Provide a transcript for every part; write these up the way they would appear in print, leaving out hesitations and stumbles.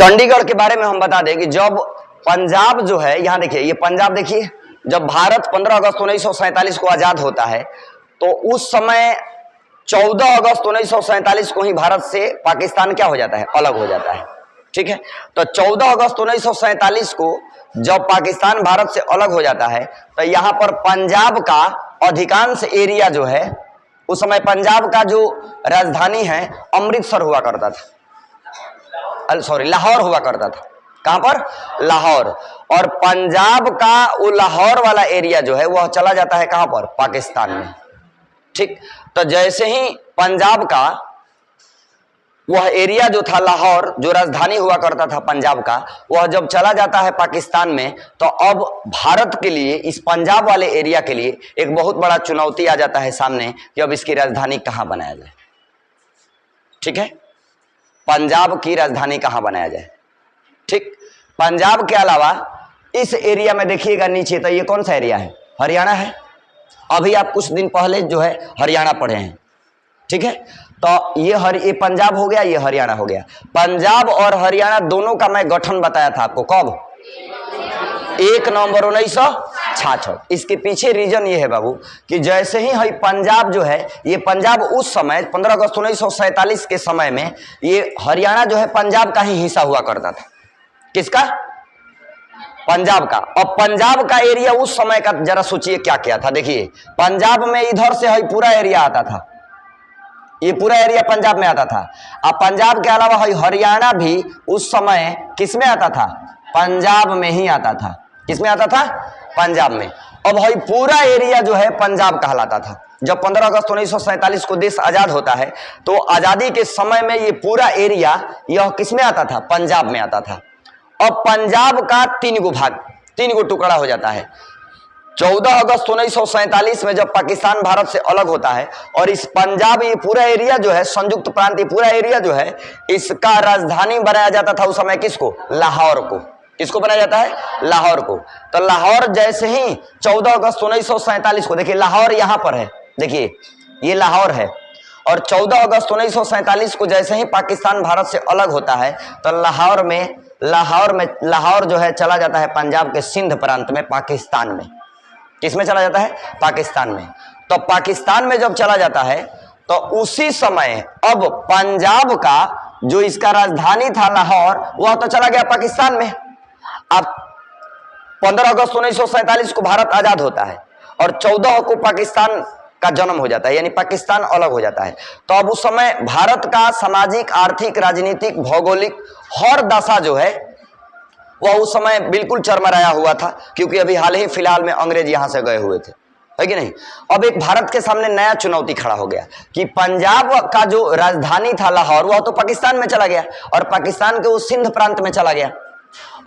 चंडीगढ़ के बारे में हम बता दें कि जब पंजाब जो है, यहां देखिए ये पंजाब देखिए, जब भारत 15 अगस्त 1947 को आजाद होता है तो उस समय 14 अगस्त 1947 को ही भारत से पाकिस्तान क्या हो जाता है, अलग हो जाता है। ठीक है, तो 14 अगस्त 1947 को जब पाकिस्तान भारत से अलग हो जाता है तो यहां पर पंजाब का अधिकांश एरिया जो है, उस समय पंजाब का जो राजधानी है अमृतसर हुआ करता था, सॉरी लाहौर हुआ करता था। कहां पर? लाहौर। और पंजाब का वो लाहौर वाला एरिया जो है वह चला जाता है कहां पर? पाकिस्तान में। ठीक, तो जैसे ही पंजाब का वह एरिया जो था लाहौर, जो राजधानी हुआ करता था पंजाब का, वह जब चला जाता है पाकिस्तान में, तो अब भारत के लिए इस पंजाब वाले एरिया के लिए एक बहुत बड़ा चुनौती आ जाता है सामने कि अब इसकी राजधानी कहां बनाया जाए। ठीक है, पंजाब की राजधानी कहां बनाया जाए। ठीक, पंजाब के अलावा इस एरिया में देखिएगा नीचे, तो ये कौन सा एरिया है? हरियाणा है। अभी आप कुछ दिन पहले जो है हरियाणा पढ़े हैं। ठीक है, तो ये पंजाब हो गया, ये हरियाणा हो गया। पंजाब और हरियाणा दोनों का मैं गठन बताया था आपको, कब? 1 नवंबर 1966। इसके पीछे रीजन ये है बाबू कि जैसे ही पंजाब जो है, ये पंजाब उस समय 15 अगस्त 1947 के समय में ये हरियाणा जो है पंजाब का ही हिस्सा हुआ करता था। किसका? पंजाब का। और पंजाब का एरिया उस समय का जरा सोचिए क्या क्या था। देखिए, पंजाब में इधर से पूरा एरिया आता था, ये पूरा एरिया पंजाब में आता था। अब पंजाब के अलावा हरियाणा भी उस समय किस में आता था? पंजाब में ही आता था। किस में आता था? पंजाब में। अब पूरा एरिया जो है पंजाब कहलाता था। जब 15 अगस्त 1947 को देश आजाद होता है तो आजादी के समय में ये पूरा एरिया यह किस में आता था? पंजाब में आता था। अब पंजाब का 3 गो भाग, 3 गो टुकड़ा हो जाता है। 14 अगस्त 1947 में जब पाकिस्तान भारत से अलग होता है और इस पंजाब, ये पूरा एरिया जो है संयुक्त प्रांत, ये पूरा एरिया जो है इसका राजधानी बनाया जाता था उस समय किसको? लाहौर को। किसको बनाया जाता है? लाहौर को। तो लाहौर जैसे ही 14 अगस्त 1947 को, देखिए लाहौर यहां पर है, देखिए ये लाहौर है, और 14 अगस्त 1947 को जैसे ही पाकिस्तान भारत से अलग होता है तो लाहौर जो है चला जाता है पंजाब के सिंध प्रांत में, पाकिस्तान में। किसमें चला जाता है? पाकिस्तान में। तो पाकिस्तान में जब चला जाता है तो उसी समय अब पंजाब का जो इसका राजधानी था लाहौर, वह तो चला गया पाकिस्तान में। अब 15 अगस्त 1947 को भारत आजाद होता है और 14 को पाकिस्तान का जन्म हो जाता है, यानी पाकिस्तान अलग हो जाता है। तो अब उस समय भारत का सामाजिक, आर्थिक, राजनीतिक, भौगोलिक हर दशा जो है वह उस समय बिल्कुल चरमराया हुआ था, क्योंकि अभी हाल ही फिलहाल में अंग्रेज यहां से गए हुए थे, है कि नहीं। अब एक भारत के सामने नया चुनौती खड़ा हो गया कि पंजाब का जो राजधानी था लाहौर, वह तो पाकिस्तान में चला गया और पाकिस्तान के उस सिंध प्रांत में चला गया।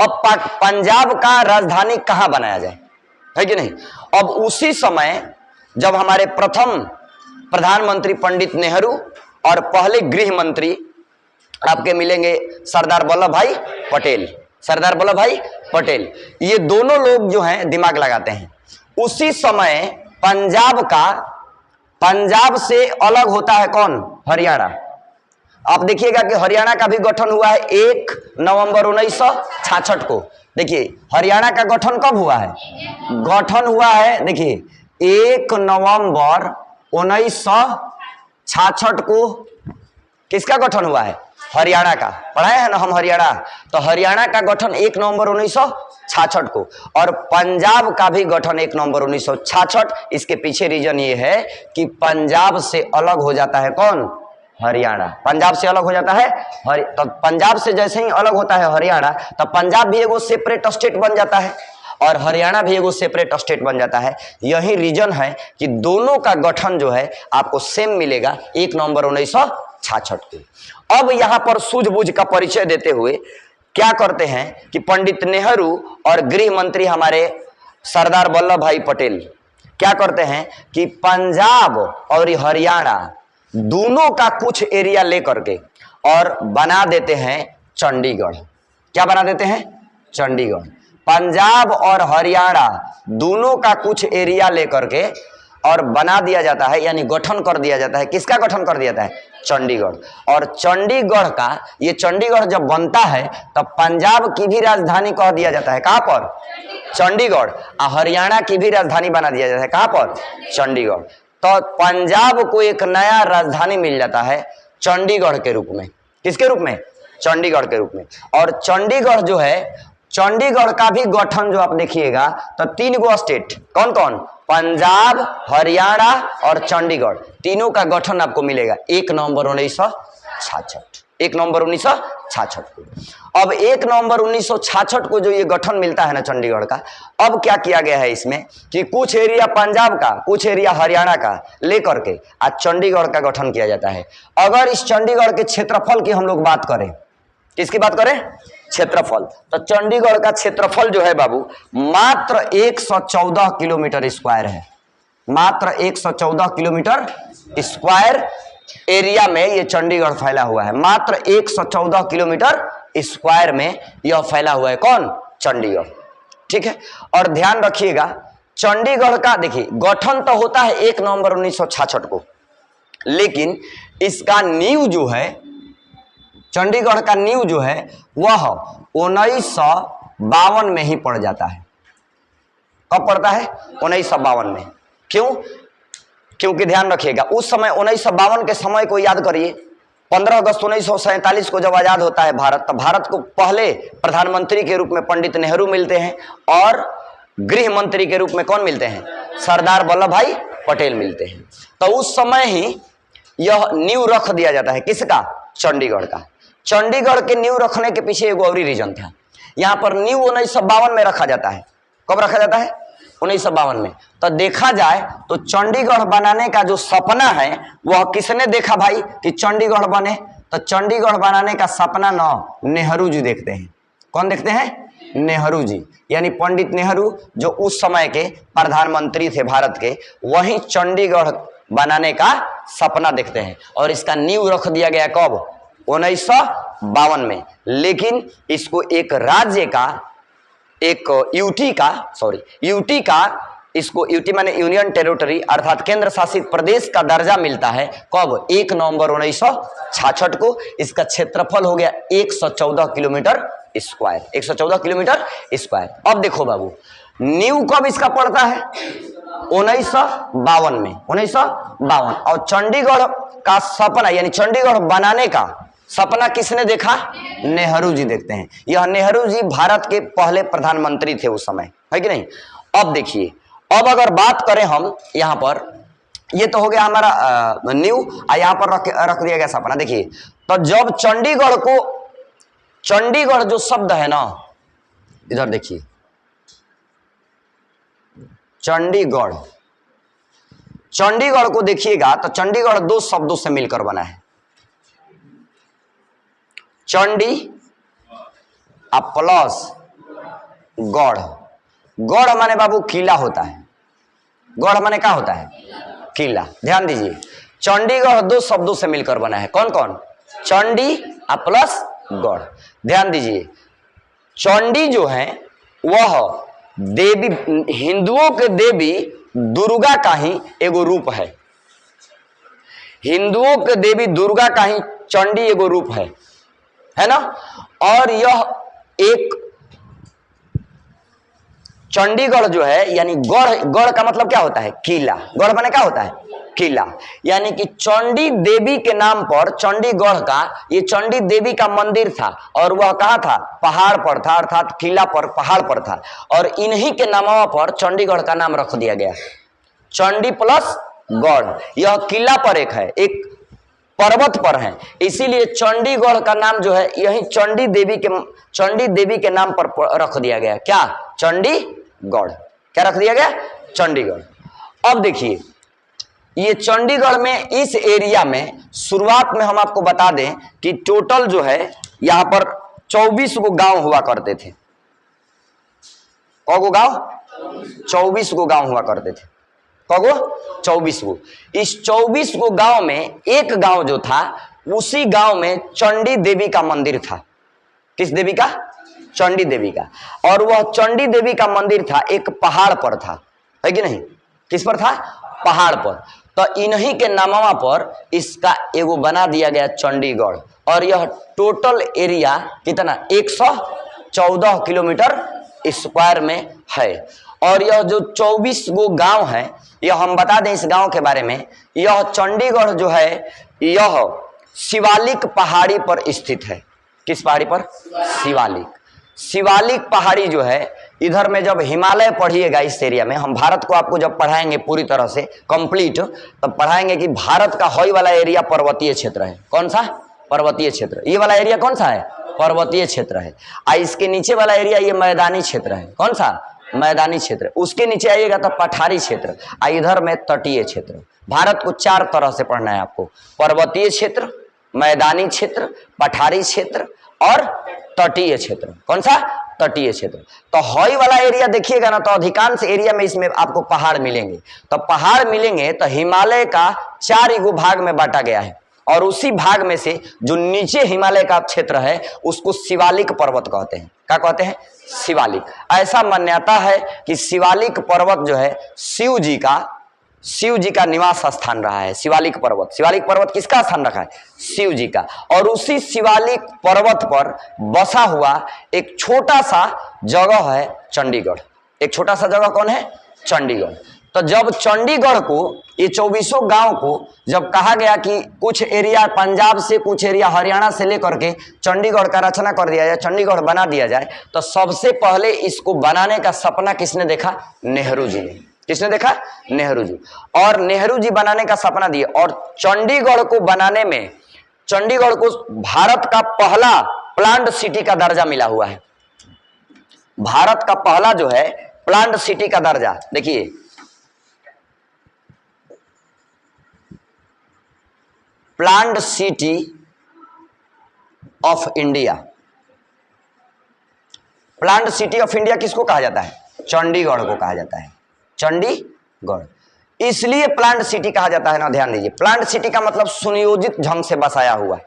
अब पंजाब का राजधानी कहां बनाया जाए, है कि नहीं। अब उसी समय जब हमारे प्रथम प्रधानमंत्री पंडित नेहरू और पहले गृह मंत्री आपके मिलेंगे सरदार वल्लभ भाई पटेल, सरदार वल्लभ भाई पटेल, ये दोनों लोग जो हैं दिमाग लगाते हैं। उसी समय पंजाब से अलग होता है कौन? हरियाणा। आप देखिएगा कि हरियाणा का भी गठन हुआ है 1 नवंबर 1966 को। देखिए हरियाणा का गठन कब हुआ है? गठन हुआ है, देखिए 1 नवंबर 1966 को किसका गठन हुआ है? हरियाणा का। पढ़ाए हैं ना हम हरियाणा। तो हरियाणा का गठन 1 नवंबर 1966 को, और पंजाब का भी गठन 1 नवंबर 1966। इसके पीछे रीजन ये है कि पंजाब से अलग हो जाता है कौन? हरियाणा। पंजाब से अलग हो जाता है तो पंजाब से जैसे ही अलग होता है हरियाणा, तो पंजाब भी एगो सेपरेट स्टेट बन जाता है और हरियाणा भी एगो सेपरेट स्टेट बन जाता है। यही रीजन है कि दोनों का गठन जो है आपको सेम मिलेगा 1 नवंबर 1966 को। अब यहां पर सूझबूझ का परिचय देते हुए क्या करते हैं कि पंडित नेहरू और गृह मंत्री हमारे सरदार वल्लभ भाई पटेल क्या करते हैं कि पंजाब और हरियाणा दोनों का कुछ एरिया लेकर के और बना देते हैं चंडीगढ़। क्या बना देते हैं? चंडीगढ़। पंजाब और हरियाणा दोनों का कुछ एरिया लेकर के और बना दिया जाता है, यानी गठन कर दिया जाता है। किसका गठन कर दिया जाता है? चंडीगढ़। और चंडीगढ़ का, ये चंडीगढ़ जब बनता है तब पंजाब की भी राजधानी कह दिया जाता है। कहां पर? चंडीगढ़। और हरियाणा की भी राजधानी बना दिया जाता है। कहां पर? चंडीगढ़। तो पंजाब को एक नया राजधानी मिल जाता है चंडीगढ़ के रूप में। किसके रूप में? चंडीगढ़ के रूप में। और चंडीगढ़ जो है, चंडीगढ़ का भी गठन जो आप देखिएगा तो 3 गो स्टेट, कौन कौन? पंजाब, हरियाणा और चंडीगढ़, तीनों का गठन आपको मिलेगा 1 नवंबर 1966। 1 नवंबर 1966 को। अब 1 नवंबर 1966 को जो ये गठन मिलता है ना चंडीगढ़ का, अब क्या किया गया है इसमें कि कुछ एरिया पंजाब का, कुछ एरिया हरियाणा का लेकर के आज चंडीगढ़ का गठन किया जाता है। अगर इस चंडीगढ़ के क्षेत्रफल की हम लोग बात करें, किसकी बात करें? क्षेत्रफल। तो चंडीगढ़ का क्षेत्रफल जो है बाबू मात्र 114 किलोमीटर स्क्वायर है। मात्र 114 किलोमीटर स्क्वायर एरिया में ये चंडीगढ़ फैला हुआ है। मात्र 114 किलोमीटर स्क्वायर में यह फैला हुआ है। कौन? चंडीगढ़। ठीक है। और ध्यान रखिएगा चंडीगढ़ का, देखिए गठन तो होता है 1 नवंबर 1966 को, लेकिन इसका नींव जो है, चंडीगढ़ का नींव जो है वह 1952 में ही पड़ जाता है। कब पड़ता है? 1952 में। क्यों? क्योंकि ध्यान रखिएगा उस समय 1952 के समय को याद करिए। 15 अगस्त 1947 को जब आजाद होता है भारत, तो भारत को पहले प्रधानमंत्री के रूप में पंडित नेहरू मिलते हैं और गृह मंत्री के रूप में कौन मिलते हैं? सरदार वल्लभ भाई पटेल मिलते हैं। तो उस समय ही यह नींव रख दिया जाता है। किसका? चंडीगढ़ का। चंडीगढ़ के नींव रखने के पीछे एक और रीजन था। यहां पर नींव 1952 में रखा जाता है। कब रखा जाता है? 1952 में। तो देखा जाए तो चंडीगढ़ बनाने का जो सपना है वह किसने देखा भाई कि चंडीगढ़ बने? तो चंडीगढ़ बनाने का सपना नेहरू जी देखते हैं। कौन देखते हैं? नेहरू जी, यानी पंडित नेहरू जो उस समय के प्रधानमंत्री थे भारत के, वही चंडीगढ़ बनाने का सपना देखते हैं। और इसका नींव रख दिया गया कब? 1952 में। लेकिन इसको एक राज्य का, एक यूटी का, इसको यूटी माने यूनियन टेरिटरी अर्थात केंद्र शासित प्रदेश का दर्जा मिलता है कब? 1 नवंबर 1966 को। इसका क्षेत्रफल हो गया 114 किलोमीटर स्क्वायर। 114 kilometre square. अब देखो बाबू, नींव कब इसका पड़ता है? 1952 में। 1952। और चंडीगढ़ का सपना, यानी चंडीगढ़ बनाने का सपना किसने देखा? नेहरू जी देखते हैं। यह नेहरू जी भारत के पहले प्रधानमंत्री थे उस समय, है कि नहीं? अब देखिए, अब अगर बात करें हम यहाँ पर, ये तो हो गया हमारा न्यू, यहाँ पर रख दिया गया सपना। देखिए, तो जब चंडीगढ़ को, चंडीगढ़ जो शब्द है ना, इधर देखिए, चंडीगढ़, चंडीगढ़ को देखिएगा तो चंडीगढ़ 2 शब्दों से मिलकर बना है। चंडी प्लस गढ़। गढ़ माने बाबू किला होता है। गढ़ माने क्या होता है? किला। ध्यान दीजिए, चंडीगढ़ 2 शब्दों से मिलकर बना है। कौन कौन? चंडी प्लस गढ़। ध्यान दीजिए, चंडी जो है वह देवी, हिंदुओं के देवी दुर्गा का ही एगो रूप है। हिंदुओं के देवी दुर्गा का ही चंडी एगो रूप है ना। और यह एक चंडीगढ़ जो है, यानी गढ़, गढ़ का मतलब क्या होता है? किला। गढ़ माने क्या होता है? किला। यानी कि चंडी देवी के नाम पर चंडीगढ़ का, ये चंडी देवी का मंदिर था और वह कहाँ था? पहाड़ पर था, अर्थात किला पर, पहाड़ पर था। और इन्हीं के नामों पर चंडीगढ़ का नाम रख दिया गया, चंडी प्लस गढ़। यह किला पर है, एक पर्वत पर है, इसीलिए चंडीगढ़ का नाम जो है यही चंडी देवी के नाम पर रख दिया गया। क्या? चंडीगढ़। क्या रख दिया गया? चंडीगढ़। अब देखिए, ये चंडीगढ़ में, इस एरिया में शुरुआत में हम आपको बता दें कि टोटल जो है यहां पर 24 गो गांव हुआ करते थे। कौगो गांव? 24 गो गांव हुआ करते थे। कौगो? 24 गो। इस 24 गो गांव में एक गांव जो था, उसी गांव में चंडी देवी का मंदिर था। किस देवी का? चंडी देवी का। और वह चंडी देवी का मंदिर था एक पहाड़ पर था, है कि नहीं? किस पर था? पहाड़ पर। तो इन्हीं के नामवा पर इसका एगो बना दिया गया चंडीगढ़। और यह टोटल एरिया कितना 114 किलोमीटर स्क्वायर में है। और यह जो 24 गो गांव है, यह हम बता दें इस गांव के बारे में, यह चंडीगढ़ जो है यह शिवालिक पहाड़ी पर स्थित है। किस पहाड़ी पर? शिवालिक। शिवालिक पहाड़ी जो है, इधर में जब हिमालय पढ़िएगा इस एरिया में, हम भारत को आपको जब पढ़ाएंगे पूरी तरह से कंप्लीट, तब पढ़ाएंगे कि भारत का हॉय वाला एरिया पर्वतीय क्षेत्र है। कौन सा? पर्वतीय क्षेत्र। ये वाला एरिया कौन सा है? पर्वतीय क्षेत्र है। इसके नीचे वाला एरिया ये मैदानी क्षेत्र है। कौन सा? मैदानी क्षेत्र। उसके नीचे आइएगा तो पठारी क्षेत्र, इधर में तटीय क्षेत्र। भारत को 4 तरह से पढ़ना है आपको: पर्वतीय क्षेत्र, मैदानी क्षेत्र, पठारी क्षेत्र और तटीय क्षेत्र। कौन सा? तटीय क्षेत्र। तो हॉय वाला एरिया देखिएगा ना, तो अधिकांश एरिया में इसमें आपको पहाड़ मिलेंगे। तो पहाड़ मिलेंगे तो हिमालय का 4 भाग में बांटा गया है, और उसी भाग में से जो नीचे हिमालय का क्षेत्र है उसको शिवालिक पर्वत कहते हैं। क्या कहते हैं? शिवालिक। ऐसा मान्यता है कि शिवालिक पर्वत जो है शिव जी का निवास स्थान रहा है। शिवालिक पर्वत किसका स्थान रखा है? शिव जी का। और उसी शिवालिक पर्वत पर बसा हुआ एक छोटा सा जगह है चंडीगढ़। एक छोटा सा जगह कौन है? चंडीगढ़। तो जब चंडीगढ़ को, ये 24 गांव को जब कहा गया कि कुछ एरिया पंजाब से, कुछ एरिया हरियाणा से लेकर के चंडीगढ़ का रचना कर दिया जाए, चंडीगढ़ बना दिया जाए, तो सबसे पहले इसको बनाने का सपना किसने देखा? नेहरू जी ने। किसने देखा? नेहरू जी। और नेहरू जी बनाने का सपना दिए, और चंडीगढ़ को बनाने में चंडीगढ़ को भारत का पहला प्लांट सिटी का दर्जा मिला हुआ है। भारत का पहला जो है प्लांट सिटी का दर्जा, देखिए plant city of India. Plant city of India किसको कहा जाता है? चंडीगढ़ को कहा जाता है। चंडीगढ़ इसलिए प्लांट सिटी कहा जाता है ना, ध्यान दीजिए। प्लांट सिटी का मतलब सुनियोजित ढंग से बसाया हुआ है।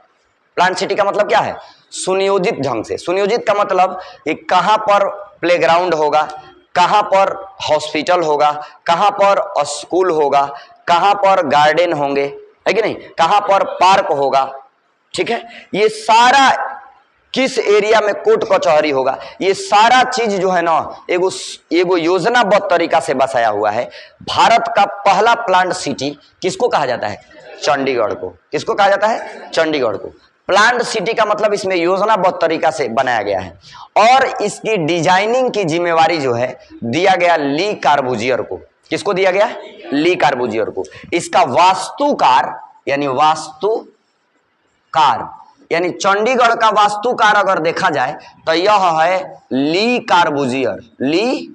प्लांट सिटी का मतलब क्या है? सुनियोजित ढंग से। सुनियोजित का मतलब कि कहां पर प्लेग्राउंड होगा, कहां पर हॉस्पिटल होगा, कहां पर स्कूल होगा, कहां पर गार्डन होंगे, है कि नहीं, कहां पर पार्क होगा, ठीक है, ये सारा किस एरिया में कोर्ट कचहरी होगा, ये सारा चीज जो है ना एगो योजनाबद्ध तरीका से बसाया हुआ है। भारत का पहला प्लांट सिटी किसको कहा जाता है? चंडीगढ़ को। किसको कहा जाता है? चंडीगढ़ को। प्लांट सिटी का मतलब इसमें योजनाबद्ध तरीका से बनाया गया है। और इसकी डिजाइनिंग की जिम्मेवारी जो है दिया गया ली कार्बूजियर को। किसको दिया गया? ली कार्बूजियर को। इसका वास्तुकार यानी चंडीगढ़ का वास्तुकार अगर देखा जाए तो यह है ली कार्बूजियर। ली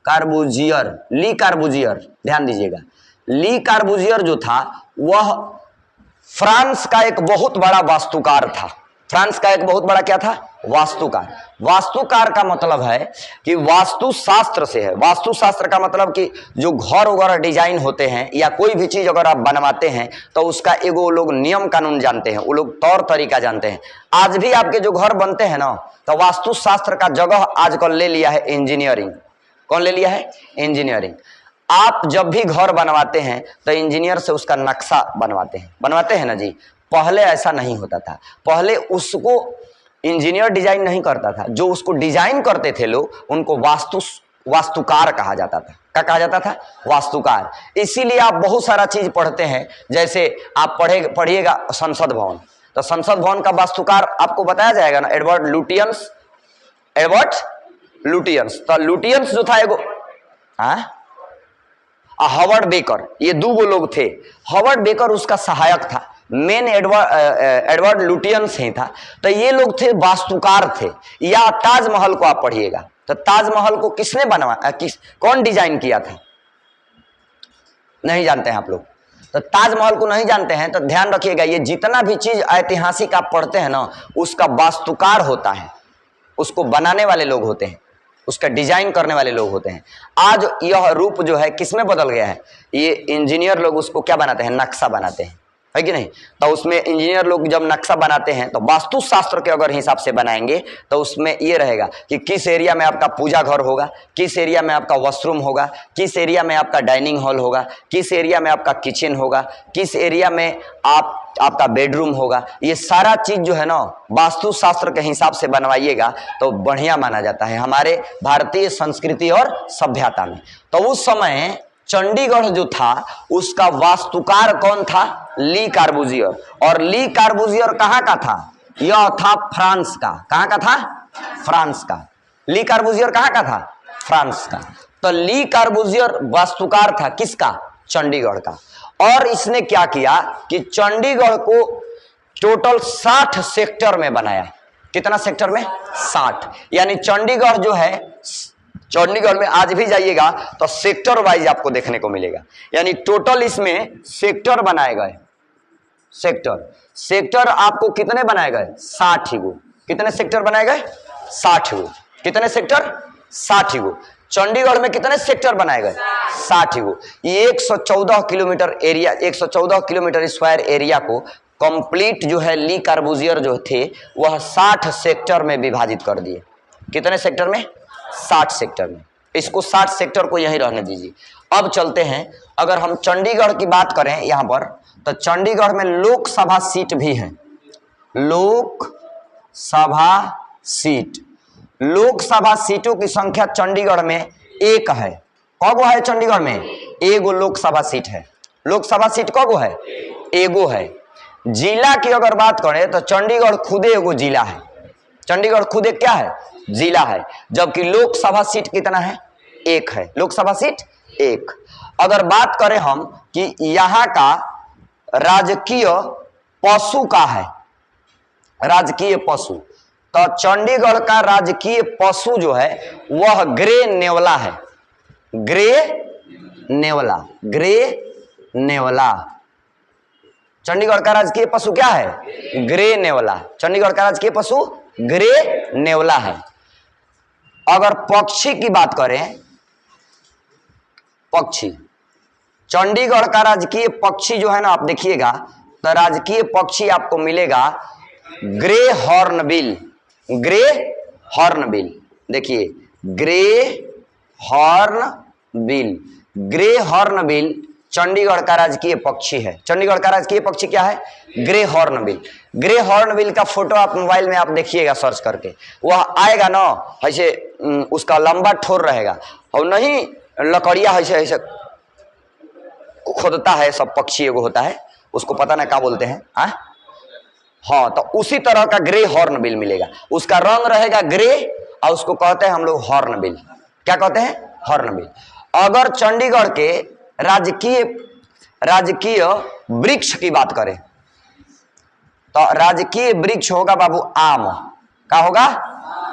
कार्बूजियर, ध्यान दीजिएगा। ली कार्बूजियर जो था वह फ्रांस का एक बहुत बड़ा वास्तुकार था। फ्रांस का एक बहुत बड़ा क्या था? वास्तुकार। वास्तुकार का मतलब है कि वास्तुशास्त्र से है। वास्तुशास्त्र का मतलब कि जो घर वगैरह डिजाइन होते हैं या कोई भी चीज अगर आप बनवाते हैं तो उसका एगो लोग नियम कानून जानते हैं, वो लोग तौर तरीका जानते हैं। आज भी आपके जो घर बनते हैं ना, तो वास्तुशास्त्र का जगह आजकल ले लिया है इंजीनियरिंग। कौन ले लिया है? इंजीनियरिंग। आप जब भी घर बनवाते हैं तो इंजीनियर से उसका नक्शा बनवाते हैं ना जी। पहले ऐसा नहीं होता था। पहले उसको इंजीनियर डिजाइन नहीं करता था, जो उसको डिजाइन करते थे लोग उनको वास्तुकार कहा जाता था। क्या कहा जाता था? वास्तुकार। इसीलिए आप बहुत सारा चीज पढ़ते हैं, जैसे आप पढ़िएगा संसद भवन, तो संसद भवन का वास्तुकार आपको बताया जाएगा ना, एडवर्ड लुटियंस। तो लुटियंस जो था एगो हावर्ड बेकर, ये 2 लोग थे। हावर्ड बेकर उसका सहायक था, मेन एडवर्ड लुटियंस ही था। तो ये लोग थे वास्तुकार थे। या ताजमहल को आप पढ़िएगा तो ताजमहल को किसने कौन डिजाइन किया था? नहीं जानते हैं आप लोग? तो ताजमहल को नहीं जानते हैं तो ध्यान रखिएगा, ये जितना भी चीज ऐतिहासिक आप पढ़ते हैं ना, उसका वास्तुकार होता है, उसको बनाने वाले लोग होते हैं, उसका डिजाइन करने वाले लोग होते हैं। आज यह रूप जो है किसमें बदल गया है? ये इंजीनियर लोग उसको क्या बनाते हैं? नक्शा बनाते हैं। है कि नहीं। तो उसमें इंजीनियर लोग जब नक्शा बनाते हैं तो वास्तुशास्त्र के अगर हिसाब से बनाएंगे तो उसमें ये रहेगा कि किस एरिया में आपका पूजा घर होगा, किस एरिया में आपका वॉशरूम होगा, किस एरिया में आपका डाइनिंग हॉल होगा, किस एरिया में आपका किचन होगा, किस एरिया में आपका बेडरूम होगा। ये सारा चीज जो है ना वास्तुशास्त्र के हिसाब से बनवाइएगा तो बढ़िया माना जाता है हमारे भारतीय संस्कृति और सभ्यता में। तो उस समय चंडीगढ़ जो था उसका वास्तुकार कौन था? ली कार्बूजियर। और ली कार्बूजियर कहाँ का था? यह था फ्रांस का। कहाँ का था? फ्रांस का। ली कार्बूजियर कहाँ का था? फ्रांस का। तो ली कार्बूजियर वास्तुकार था किसका? चंडीगढ़ का। और इसने क्या किया कि चंडीगढ़ को टोटल 60 सेक्टर में बनाया। कितना सेक्टर में? 60। यानी चंडीगढ़ जो है, चंडीगढ़ में आज भी जाइएगा तो सेक्टर वाइज आपको देखने को मिलेगा। यानी टोटल इसमें सेक्टर बनाए गए। सेक्टर आपको कितने बनाए गए? 60 गो। कितने सेक्टर बनाए गए? 60 गो। कितने सेक्टर? 60 गो। चंडीगढ़ में कितने सेक्टर बनाए गए? 60 गो। 114 kilometre area, 114 kilometre square area को कंप्लीट जो है ली कार्बूजियर जो थे वह 60 सेक्टर में विभाजित कर दिए। कितने सेक्टर में? 60 सेक्टर में। इसको 60 सेक्टर को यहीं रहने दीजिए। अब चलते हैं, अगर हम चंडीगढ़ की बात करें यहां पर, तो चंडीगढ़ में लोकसभा सीट भी है। लोकसभा सीट, लोकसभा सीटों की संख्या चंडीगढ़ में 1 है। कौगो है चंडीगढ़ में? एगो लोकसभा सीट है। लोकसभा सीट कौगो है? एगो है। जिला की अगर बात करें तो चंडीगढ़ खुदे एगो जिला है। चंडीगढ़ खुद एक क्या है? जिला है। जबकि लोकसभा सीट कितना है? 1 है। लोकसभा सीट 1। अगर बात करें हम कि यहां का राजकीय पशु का है, राजकीय पशु, तो चंडीगढ़ का राजकीय पशु जो है वह ग्रे नेवला है। ग्रे नेवला, ग्रे नेवला। चंडीगढ़ का राजकीय पशु क्या है? ग्रे नेवला। चंडीगढ़ का राजकीय पशु ग्रे नेवला है। अगर पक्षी की बात करें, पक्षी, चंडीगढ़ का राजकीय पक्षी जो है ना, आप देखिएगा तो राजकीय पक्षी आपको मिलेगा ग्रे हॉर्नबिल। ग्रे हॉर्नबिल, देखिए grey hornbill. Grey hornbill Chandigarh का राजकीय पक्षी है। चंडीगढ़ का राजकीय पक्षी क्या है? Grey hornbill. ग्रे हॉर्नबिल का फोटो आप मोबाइल में आप देखिएगा सर्च करके, वह आएगा ना ऐसे, उसका लंबा ठोर रहेगा और नहीं लकड़िया ऐसे ऐसे खोदता है। सब पक्षी एगो होता है, उसको पता ना क्या बोलते हैं। हाँ, तो उसी तरह का ग्रे हॉर्नबिल मिलेगा। उसका रंग रहेगा ग्रे और उसको कहते हैं हम लोग हॉर्नबिल। क्या कहते हैं? हॉर्नबिल। अगर चंडीगढ़ के राजकीय वृक्ष की बात करें तो राजकीय वृक्ष होगा बाबू आम। क्या होगा?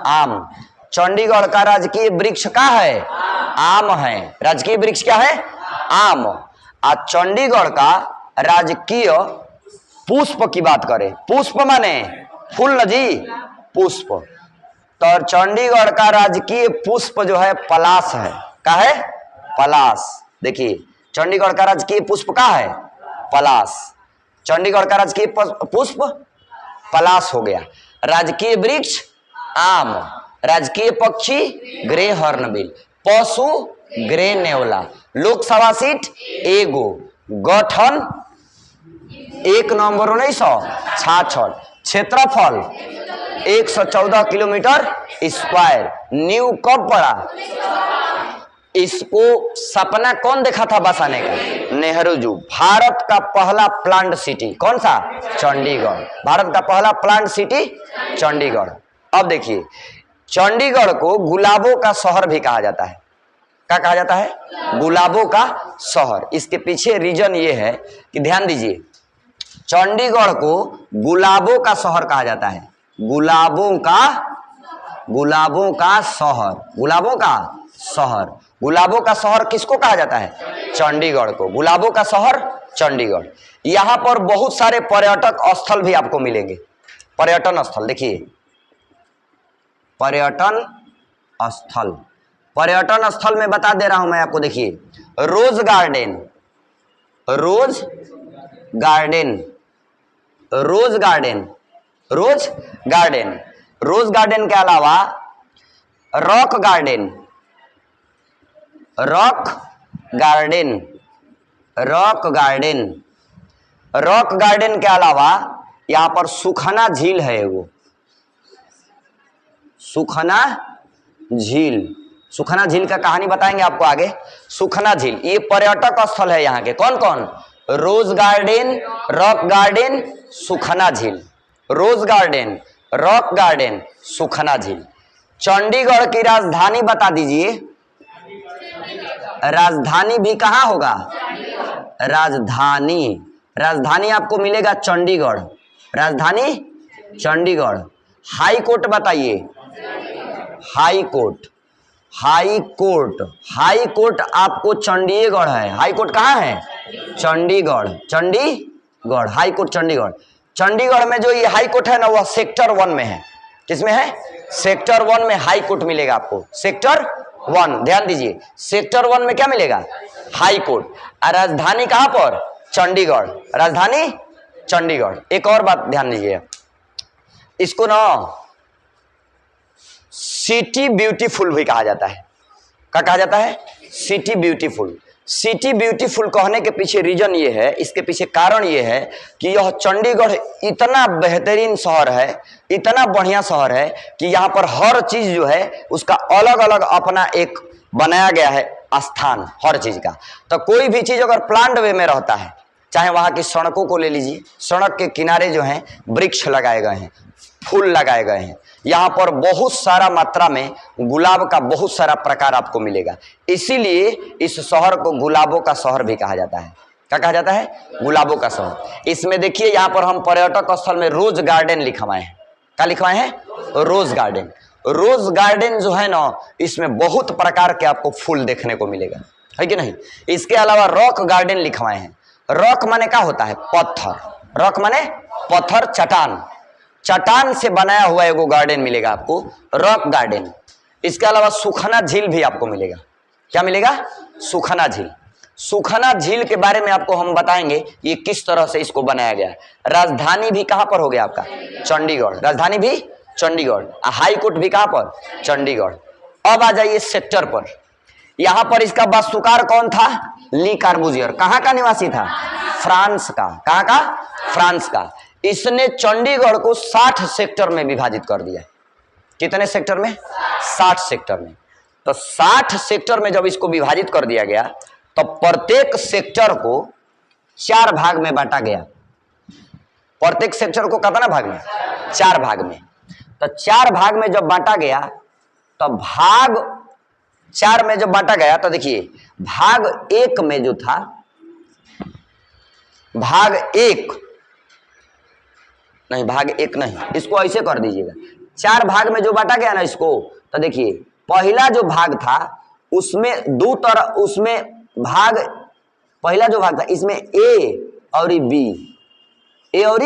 आम। चंडीगढ़ का राजकीय वृक्ष क्या है? आम है। राजकीय वृक्ष क्या है? आम। आज चंडीगढ़ का राजकीय पुष्प की बात करें, पुष्प माने फूल न जी, पुष्प, तो चंडीगढ़ का राजकीय पुष्प जो है पलाश है। क्या है? पलाश। देखिए चंडीगढ़ का राजकीय पुष्प क्या है? पलाश। चंडीगढ़ का राजकीय पुष्प पलाश हो गया। राजकीय वृक्ष आम, राजकीय पक्षी ग्रे हॉर्नबिल, पशु ग्रे नेवला, लोकसभा सीट एगो, गठन 1 नवंबर 1966, क्षेत्रफल 114 किलोमीटर स्क्वायर। न्यू कब पड़ा? इसको सपना कौन देखा था बसाने का? नेहरू जी। भारत का पहला प्लांट सिटी कौन सा? चंडीगढ़। भारत का पहला प्लांट सिटी चंडीगढ़। अब देखिए चंडीगढ़ को गुलाबों का शहर भी कहा जाता है। क्या कहा जाता है? गुलाबों का शहर। इसके पीछे रीजन ये है कि ध्यान दीजिए, चंडीगढ़ को गुलाबों का शहर कहा जाता है। गुलाबों का शहर, गुलाबों का शहर। गुलाबों का शहर किसको कहा जाता है? चंडीगढ़ को। गुलाबों का शहर चंडीगढ़। यहां पर बहुत सारे पर्यटक स्थल भी आपको मिलेंगे। पर्यटन स्थल देखिए, पर्यटन स्थल, पर्यटन स्थल में बता दे रहा हूं मैं आपको। देखिए Rose Garden, Rose Garden Rose Garden, Rose Garden, Rose Garden के अलावा Rock Garden, Rock Garden, Rock Garden, Rock Garden के अलावा यहां पर सुखना झील है एगो, सुखना झील। सुखना झील का कहानी बताएंगे आपको आगे। सुखना झील ये पर्यटक स्थल है यहाँ के। कौन कौन? रोज गार्डन, रॉक गार्डन, सुखना झील। रोज गार्डन, रॉक गार्डन, सुखना झील। चंडीगढ़ की राजधानी बता दीजिए। राजधानी भी कहाँ होगा? राजधानी, राजधानी आपको मिलेगा चंडीगढ़, राजधानी चंडीगढ़। हाई कोर्ट बताइए। High court, high court, high court आपको चंडीगढ़ है। हाई कोर्ट कहाँ है? Chandigarh, Chandigarh, high court Chandigarh. चंडीगढ़ में जो ये हाई कोर्ट है ना, वह सेक्टर 1 में है। किसमें है? सेक्टर 1 में हाई कोर्ट मिलेगा आपको। सेक्टर 1, ध्यान दीजिए, सेक्टर 1 में क्या मिलेगा? High court. और राजधानी कहाँ पर? चंडीगढ़, राजधानी चंडीगढ़। एक और बात ध्यान दीजिए, इसको ना सिटी ब्यूटीफुल भी कहा जाता है। क्या कहा जाता है? City beautiful. सिटी ब्यूटीफुल कहने के पीछे रीजन ये है, इसके पीछे कारण ये है कि यह चंडीगढ़ इतना बेहतरीन शहर है, इतना बढ़िया शहर है कि यहाँ पर हर चीज जो है उसका अलग अलग अपना एक बनाया गया है स्थान, हर चीज का। तो कोई भी चीज अगर प्लांट वे में रहता है, चाहे वहां की सड़कों को ले लीजिए, सड़क के किनारे जो हैं वृक्ष लगाए गए हैं, फूल लगाए गए हैं। यहाँ पर बहुत सारा मात्रा में गुलाब का बहुत सारा प्रकार आपको मिलेगा। इसीलिए इस शहर को गुलाबों का शहर भी कहा जाता है। क्या कहा जाता है? गुलाबों का शहर। इसमें देखिए यहाँ पर हम पर्यटक स्थल में रोज गार्डन लिखवाए हैं। क्या लिखवाए हैं? रोज गार्डन। रोज गार्डन जो है ना, इसमें बहुत प्रकार के आपको फूल देखने को मिलेगा, है कि नहीं? इसके अलावा रॉक गार्डन लिखवाए हैं। रॉक माने क्या होता है? पत्थर। रॉक माने पत्थर, चट्टान, चट्टान से बनाया हुआ एगो गार्डन मिलेगा आपको, रॉक गार्डन। इसके अलावा सुखना झील भी आपको मिलेगा। क्या मिलेगा? सुखना झील। सुखना झील के बारे में आपको हम बताएंगे ये किस तरह से इसको बनाया गया है। राजधानी भी कहां पर हो गया आपका? चंडीगढ़, राजधानी भी चंडीगढ़। हाई कोर्ट भी कहां पर? चंडीगढ़। अब आ जाइए सेक्टर पर। यहां पर इसका वास्तुकार कौन था? ली कार्बूजियर। कहां का निवासी था? फ्रांस का। कहां का? फ्रांस का। इसने चंडीगढ़ को 60 सेक्टर में विभाजित कर दिया। कितने सेक्टर में? 60 सेक्टर में। तो 60 सेक्टर में जब इसको विभाजित कर दिया गया तो प्रत्येक सेक्टर को 4 भाग में बांटा गया। प्रत्येक सेक्टर को कितना भाग में? 4 भाग में। तो 4 भाग में जब बांटा गया तो भाग 4 में जब बांटा गया तो देखिए भाग 1 में जो था, भाग 1 नहीं, भाग 1 नहीं, इसको ऐसे कर दीजिएगा। 4 भाग में जो बांटा गया ना इसको, तो देखिए पहला जो भाग था उसमें दो तरह, उसमें भाग, पहला जो भाग था इसमें ए और बी, ए और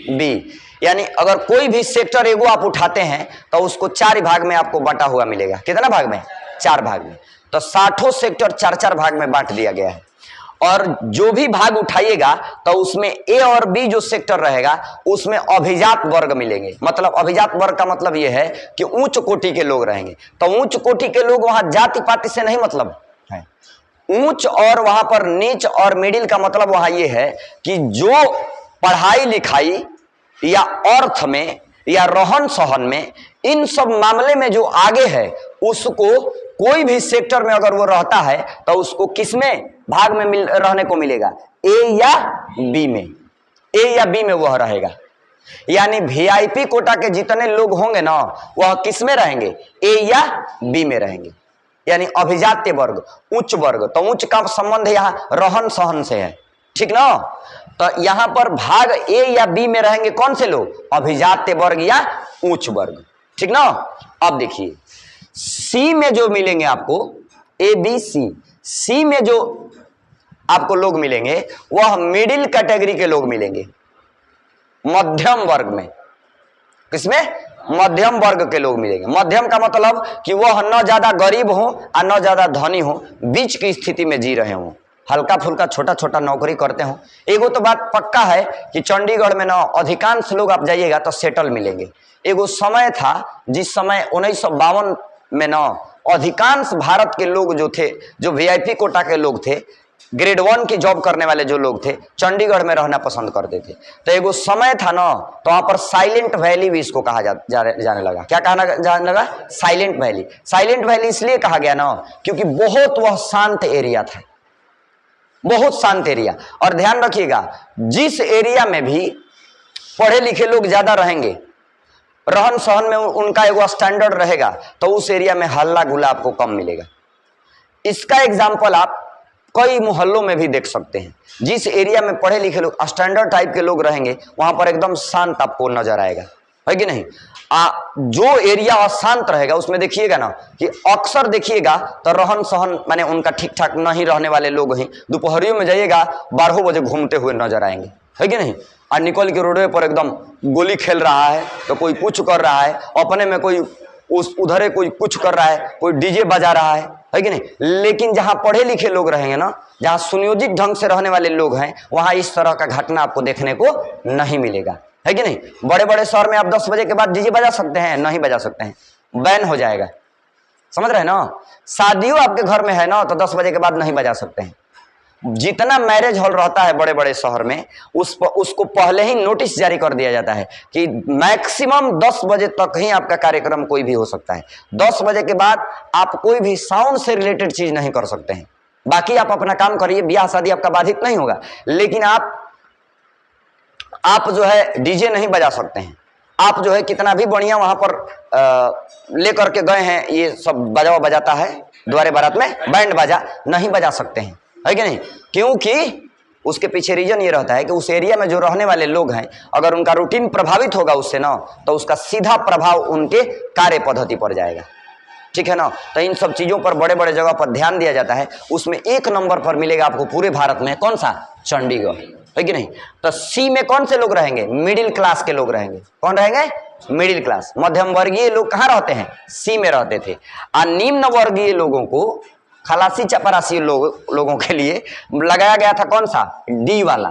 बी, यानी अगर कोई भी सेक्टर एगो आप उठाते हैं तो उसको 4 भाग में आपको बांटा हुआ मिलेगा। कितना भाग में? 4 भाग में। तो 60 सेक्टर 4-4 भाग में बांट दिया गया है। और जो भी भाग उठाइएगा तो उसमें ए और बी जो सेक्टर रहेगा उसमें अभिजात वर्ग मिलेंगे। मतलब अभिजात वर्ग का मतलब यह है कि उच्च कोटि के लोग रहेंगे। तो उच्च कोटि के लोग वहां जाति पाति से नहीं मतलब है। उच्च और वहां पर नीच और मिडिल का मतलब वहां यह है कि जो पढ़ाई लिखाई या अर्थ में या रहन सहन में, इन सब मामले में जो आगे है, उसको कोई भी सेक्टर में अगर वो रहता है तो उसको किसमें भाग में रहने को मिलेगा? ए या बी में। ए या बी में वह रहेगा। यानी वीआईपी कोटा के जितने लोग होंगे ना, वह किस में रहेंगे? ए या बी में रहेंगे। यानी अभिजात्य वर्ग, उच्च वर्ग। तो उच्च का संबंध यहाँ रहन सहन से है, ठीक ना? तो यहां पर भाग ए या बी में रहेंगे कौन से लोग? अभिजात्य वर्ग या उच्च वर्ग, ठीक ना? अब देखिए सी में जो मिलेंगे आपको, ए बी सी, सी में जो आपको लोग मिलेंगे वह मिडिल कैटेगरी के लोग मिलेंगे, मध्यम वर्ग में। किसमें? मध्यम वर्ग के लोग मिलेंगे। मध्यम का मतलब कि वह न ज्यादा गरीब हो और न ज्यादा धनी हो, बीच की स्थिति में जी रहे हो, हल्का फुल्का छोटा छोटा नौकरी करते हो। एगो तो बात पक्का है कि चंडीगढ़ में ना अधिकांश लोग आप जाइएगा तो सेटल मिलेंगे। एगो समय था जिस समय 1952 में ना अधिकांश भारत के लोग जो थे, जो वीआईपी कोटा के लोग थे, ग्रेड 1 की जॉब करने वाले जो लोग थे, चंडीगढ़ में रहना पसंद करते थे। तो एगो समय था ना, तो वहां पर साइलेंट वैली भी इसको कहा जाने लगा। क्या कहना जाने लगा? Silent valley. साइलेंट वैली इसलिए कहा गया ना क्योंकि बहुत वह शांत एरिया था, बहुत शांत एरिया। और ध्यान रखिएगा, जिस एरिया में भी पढ़े लिखे लोग ज्यादा रहेंगे, रहन सहन में उनका एगो स्टैंडर्ड रहेगा, तो उस एरिया में हल्ला गुल्ला आपको कम मिलेगा। इसका एग्जाम्पल आप कई मोहल्लों में भी देख सकते हैं। जिस एरिया में पढ़े लिखे लोग, स्टैंडर्ड टाइप के लोग रहेंगे, वहां पर एकदम शांत आपको नजर आएगा, है कि नहीं? जो एरिया अशांत रहेगा उसमें देखिएगा ना कि अक्सर देखिएगा तो रहन सहन माने उनका ठीक ठाक नहीं रहने वाले लोग ही दोपहरियों में जाइएगा 12 बजे घूमते हुए नजर आएंगे, है कि नहीं? और निकल के रोडवे पर एकदम गोली खेल रहा है, तो कोई कुछ कर रहा है, अपने में कोई उस उधर कोई कुछ कर रहा है, कोई डीजे बजा रहा है कि नहीं? लेकिन जहां पढ़े लिखे लोग रहेंगे ना, जहां सुनियोजित ढंग से रहने वाले लोग हैं, वहां इस तरह का घटना आपको देखने को नहीं मिलेगा, है कि नहीं? बड़े बड़े शहर में आप 10 बजे के बाद डीजे बजा सकते हैं? नहीं बजा सकते हैं, बैन हो जाएगा। समझ रहे हैं ना? शादियों आपके घर में है ना, तो 10 बजे के बाद नहीं बजा सकते हैं। जितना मैरिज हॉल रहता है बड़े बड़े शहर में, उसको पहले ही नोटिस जारी कर दिया जाता है कि मैक्सिमम 10 बजे तक ही आपका कार्यक्रम कोई भी हो सकता है। 10 बजे के बाद आप कोई भी साउंड से रिलेटेड चीज नहीं कर सकते हैं। बाकी आप अपना काम करिए, ब्याह शादी आपका बाधित नहीं होगा, लेकिन आप जो है डीजे नहीं बजा सकते हैं। आप जो है कितना भी बढ़िया वहां पर लेकर के गए हैं, ये सब बजावा बजाता है द्वारे बारात में, बैंड बाजा नहीं बजा सकते हैं, है कि नहीं? क्योंकि उसके पीछे रीजन ये रहता है कि उस एरिया में जो रहने वाले लोग हैं, अगर उनका रूटीन प्रभावित होगा उससे ना, तो उसका सीधा प्रभाव उनके कार्य पद्धति पर जाएगा, ठीक है ना? तो इन सब चीजों पर बड़े बड़े जगह पर ध्यान दिया जाता है। उसमें 1 नंबर पर मिलेगा आपको पूरे भारत में, कौन सा? चंडीगढ़, है कि नहीं? तो सी में कौन से लोग रहेंगे? मिडिल क्लास के लोग रहेंगे। कौन रहेंगे? मिडिल क्लास, मध्यम वर्गीय लोग कहाँ रहते हैं? सी में रहते थे। और निम्न वर्गीय लोगों को, खलासी चपरासी लोगों के लिए लगाया गया था कौन सा? डी वाला।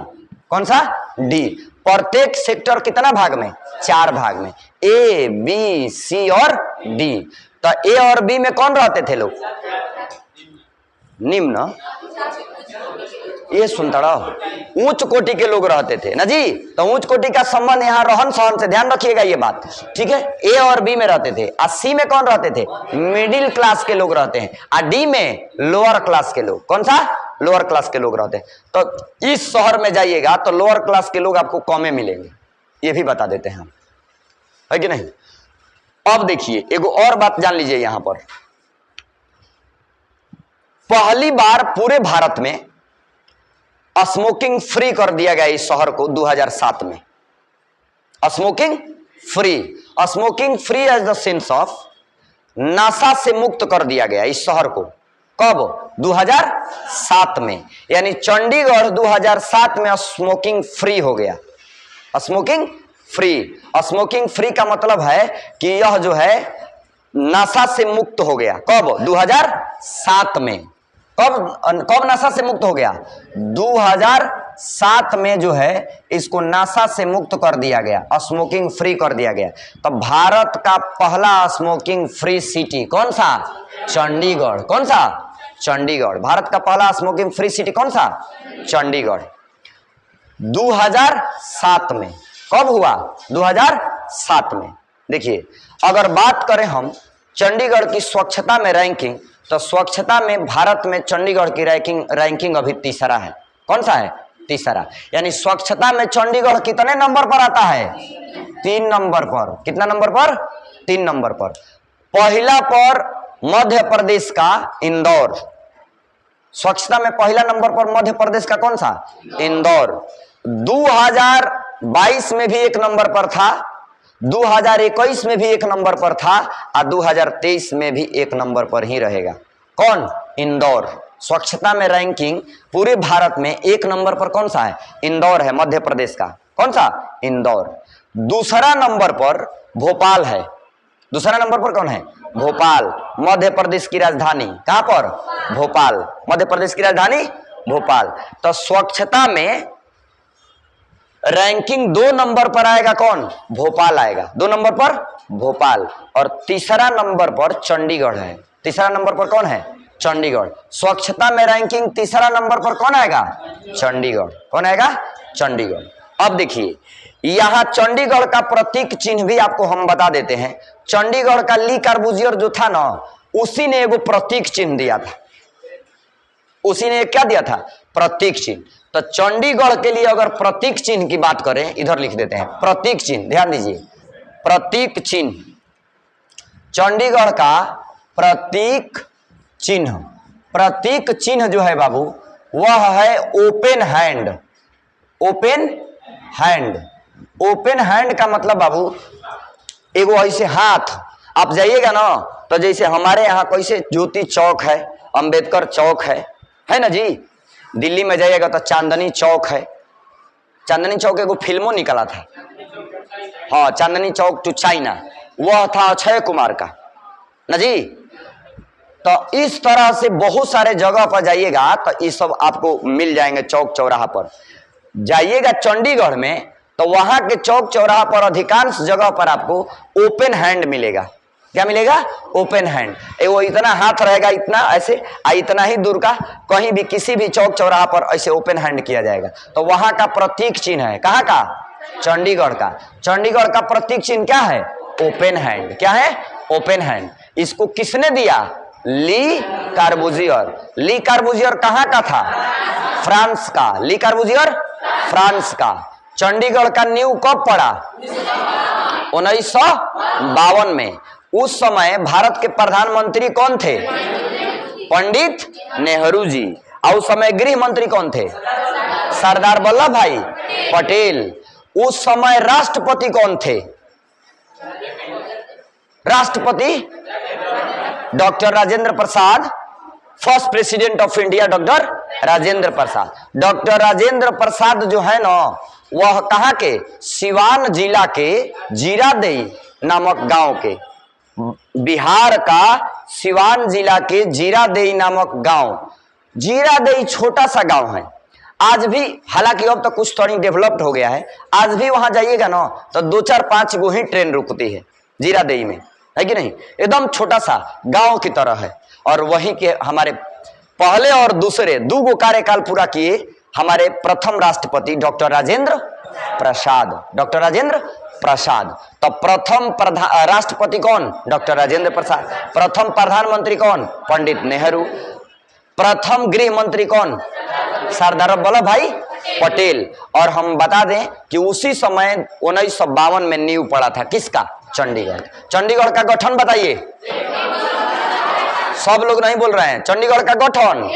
कौन सा? डी। प्रत्येक सेक्टर कितना भाग में? 4 भाग में, ए बी सी और डी। तो ए और बी में कौन रहते थे लोग? निम्न, ये सुनता रहो, उच्च कोटि के लोग रहते थे ना जी। तो उच्च कोटि का संबंध यहाँ रहन सहन से, ध्यान रखिएगा ये बात, ठीक है? ए और बी में रहते थे। और सी में कौन रहते थे? मिडिल क्लास के लोग रहते हैं। और डी में लोअर क्लास के लोग। कौन सा? लोअर क्लास के लोग रहते हैं। तो इस शहर में जाइएगा तो लोअर क्लास के लोग आपको कमे मिलेंगे, ये भी बता देते हैं हम, है कि नहीं? अब देखिए एगो और बात जान लीजिए, यहां पर पहली बार पूरे भारत में स्मोकिंग फ्री कर दिया गया इस शहर को 2007 में। Smoking free, smoking free as the sense of नशा से मुक्त कर दिया गया इस शहर को। कब? 2007 में। यानी चंडीगढ़ 2007 में स्मोकिंग फ्री हो गया। स्मोकिंग फ्री, स्मोकिंग फ्री का मतलब है कि यह जो है नशा से मुक्त हो गया। कब? 2007 में। कब नशा से मुक्त हो गया? 2007 में जो है इसको नशा से मुक्त कर दिया गया, स्मोकिंग फ्री कर दिया गया। तो भारत का पहला स्मोकिंग फ्री सिटी कौन सा? चंडीगढ़। कौन सा? चंडीगढ़। भारत का पहला स्मोकिंग फ्री सिटी कौन सा? चंडीगढ़। 2007 में। कब हुआ? 2007 में। देखिए, अगर बात करें हम चंडीगढ़ की स्वच्छता में रैंकिंग, तो स्वच्छता में भारत में चंडीगढ़ की रैंकिंग अभी तीसरा है। कौन सा है? तीसरा। यानी स्वच्छता में चंडीगढ़ कितने नंबर पर आता है? 3 नंबर पर। कितना नंबर पर? 3 नंबर पर। पहला पर मध्य प्रदेश का इंदौर। स्वच्छता में पहला नंबर पर मध्य प्रदेश का कौन सा? इंदौर। 2022 में भी 1 नंबर पर था, 2021 में भी 1 नंबर पर था, और 2023 में भी 1 नंबर पर ही रहेगा। कौन? इंदौर। स्वच्छता में रैंकिंग पूरे भारत में 1 नंबर पर कौन सा है? इंदौर है, मध्य प्रदेश का। कौन सा? इंदौर। दूसरा नंबर पर भोपाल है। दूसरा नंबर पर कौन है? भोपाल, मध्य प्रदेश की राजधानी। कहां पर? भोपाल, मध्य प्रदेश की राजधानी भोपाल। तो स्वच्छता में रैंकिंग 2 नंबर पर आएगा कौन? भोपाल आएगा, 2 नंबर पर भोपाल। और तीसरा नंबर पर चंडीगढ़ है। तीसरा नंबर पर कौन है? चंडीगढ़। स्वच्छता में रैंकिंग तीसरा नंबर पर कौन आएगा? चंडीगढ़। कौन आएगा? चंडीगढ़। अब देखिए यहां चंडीगढ़ का प्रतीक चिन्ह भी आपको हम बता देते हैं। चंडीगढ़ का ली कार्बूजियर जो था ना, उसी ने एगो प्रतीक चिन्ह दिया था। उसी ने क्या दिया था? प्रतीक चिन्ह। तो चंडीगढ़ के लिए अगर प्रतीक चिन्ह की बात करें, इधर लिख देते हैं प्रतीक चिन्ह, ध्यान दीजिए प्रतीक चिन्ह। चंडीगढ़ का प्रतीक चिन्ह, प्रतीक चिन्ह जो है बाबू वह है open hand. Open hand. Open hand का मतलब बाबू एगो ऐसे हाथ, आप जाइएगा ना तो जैसे हमारे यहाँ कैसे ज्योति चौक है, अंबेडकर चौक है ना जी। दिल्ली में जाइएगा तो चांदनी चौक है। चांदनी चौक एगो फिल्मों निकला था, हाँ, चांदनी चौक टू चाइना, वह था अक्षय कुमार का ना जी। तो इस तरह से बहुत सारे जगह पर जाइएगा तो ये सब आपको मिल जाएंगे। चौक चौराहा पर जाइएगा चंडीगढ़ में तो वहां के चौक चौराहा पर अधिकांश जगह पर आपको ओपन हैंड मिलेगा। क्या मिलेगा? Open hand. वो इतना हाथ रहेगा, इतना ऐसे, इतना ही दूर का, कहीं भी किसी भी चौक चौराहा पर ऐसे ओपन हैंड किया जाएगा। तो वहां का प्रतीक चिन्ह है, कहाँ का? चंडीगढ़ का। चंडीगढ़ का प्रतीक चिन्ह क्या है? Open hand. क्या है? Open hand. इसको किसने दिया? ली कार्बूजियर। ली कार्बूजियर कहाँ का था? फ्रांस का। ली कार्बूजियर फ्रांस का। चंडीगढ़ का नींव कब पड़ा? 1952 में। उस समय भारत के प्रधानमंत्री कौन थे? पंडित नेहरू जी। और उस समय गृह मंत्री कौन थे? सरदार वल्लभ भाई पटेल। उस समय राष्ट्रपति कौन थे? राष्ट्रपति doctor Rajendra Prasad. First president of India doctor Rajendra Prasad. Doctor Rajendra Prasad जो है ना, वह कहाँ के? सिवान जिला के जीरादेई नामक गांव के। बिहार का सिवान जिला के जीरादेई नामक गांव। जीरादेई छोटा सा गांव है आज भी, हालांकि अब तो कुछ थोड़ी डेवलप्ड हो गया है। आज भी वहां जाइएगा ना तो 2-4-5 गो ही ट्रेन रुकती है जीरादेई में, है कि नहीं? एकदम छोटा सा गांव की तरह है। और वहीं के हमारे पहले और दूसरे 2 गो कार्यकाल पूरा किए हमारे प्रथम राष्ट्रपति डॉक्टर राजेंद्र प्रसाद। डॉक्टर राजेंद्र प्रसाद। तो प्रथम राष्ट्रपति कौन? डॉक्टर राजेंद्र प्रसाद। प्रथम प्रधानमंत्री कौन? पंडित नेहरू। प्रथम गृह मंत्री कौन? सरदार वल्लभ भाई पटेल। और हम बता दें कि उसी समय 1952 में नींव पड़ा था किसका? चंडीगढ़। चंडीगढ़ का गठन बताइए। सब लोग नहीं बोल रहे हैं। चंडीगढ़ का गठन,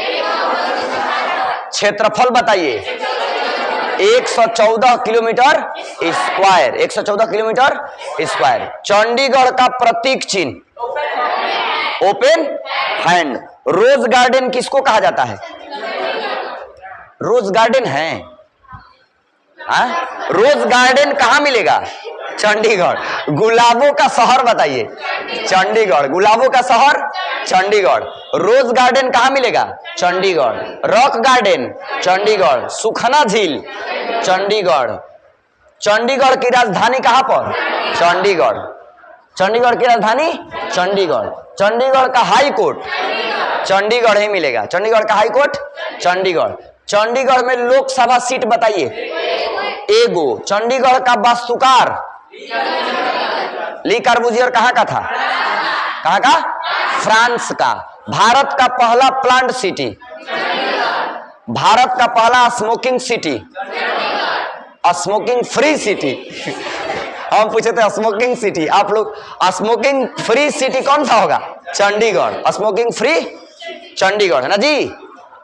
क्षेत्रफल बताइए। 114 kilometre square. 114 kilometre square. Chandigarh का प्रतीक चिन्ह ओपन हैंड। रोज गार्डन किसको कहा जाता है? रोज गार्डन है, रोज गार्डन कहां मिलेगा? चंडीगढ़। गुलाबों का शहर बताइए। चंडीगढ़। गुलाबों का शहर चंडीगढ़। रोज गार्डन कहां मिलेगा? चंडीगढ़। Rock garden Chandigarh. सुखना झील चंडीगढ़। चंडीगढ़ की राजधानी कहां पर? चंडीगढ़। चंडीगढ़ की राजधानी चंडीगढ़। चंडीगढ़ का हाई कोर्ट चंडीगढ़ ही मिलेगा। चंडीगढ़ का हाई कोर्ट चंडीगढ़। चंडीगढ़ में लोकसभा सीट बताइए। एगो। चंडीगढ़ का वास्तुकार ली कार्बूजियर कहां का था? कहां का? फ्रांस का। भारत का पहला प्लांट सिटी, भारत का पहला smoking city, smoking free city. हम पूछे थे स्मोकिंग सिटी, आप लोग स्मोकिंग फ्री सिटी कौन सा होगा? चंडीगढ़। स्मोकिंग फ्री चंडीगढ़ है ना जी।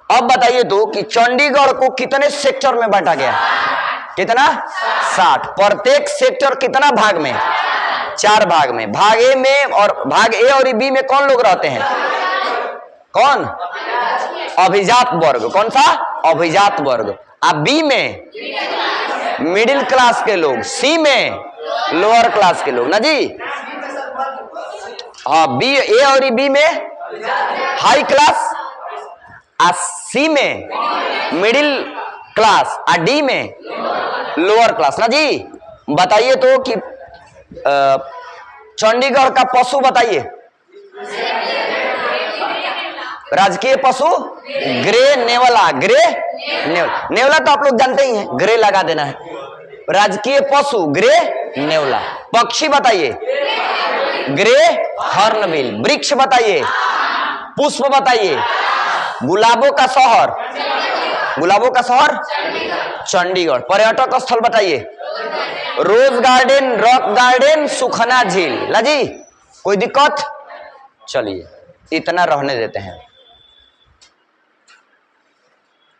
अब बताइए तो कि चंडीगढ़ को कितने सेक्टर में बांटा गया? कितना? 60। प्रत्येक सेक्टर कितना भाग में? 4 भाग में। भाग ए में और भाग ए और बी में कौन लोग रहते हैं? कौन? अभिजात वर्ग। कौन सा? अभिजात वर्ग। अब बी में मिडिल क्लास के लोग, सी में लोअर क्लास के लोग ना जी। हाँ, बी, ए और बी में हाई क्लास, सी में मिडिल क्लास और डी में लोअर क्लास ना जी। बताइए तो कि चंडीगढ़ का पशु बताइए, राजकीय पशु ग्रे नेवला। ग्रे नेवला, नेवला तो आप लोग जानते ही हैं, ग्रे लगा देना है। राजकीय पशु ग्रे नेवला। पक्षी बताइए, ग्रे हॉर्नबिल। वृक्ष बताइए, पुष्प बताइए, गुलाबों का शहर, गुलाबों का शहर चंडीगढ़। पर्यटक स्थल बताइए, रोज गार्डन, रॉक गार्डन, सुखना झील। लाजी कोई दिक्कत? चलिए इतना रहने देते हैं।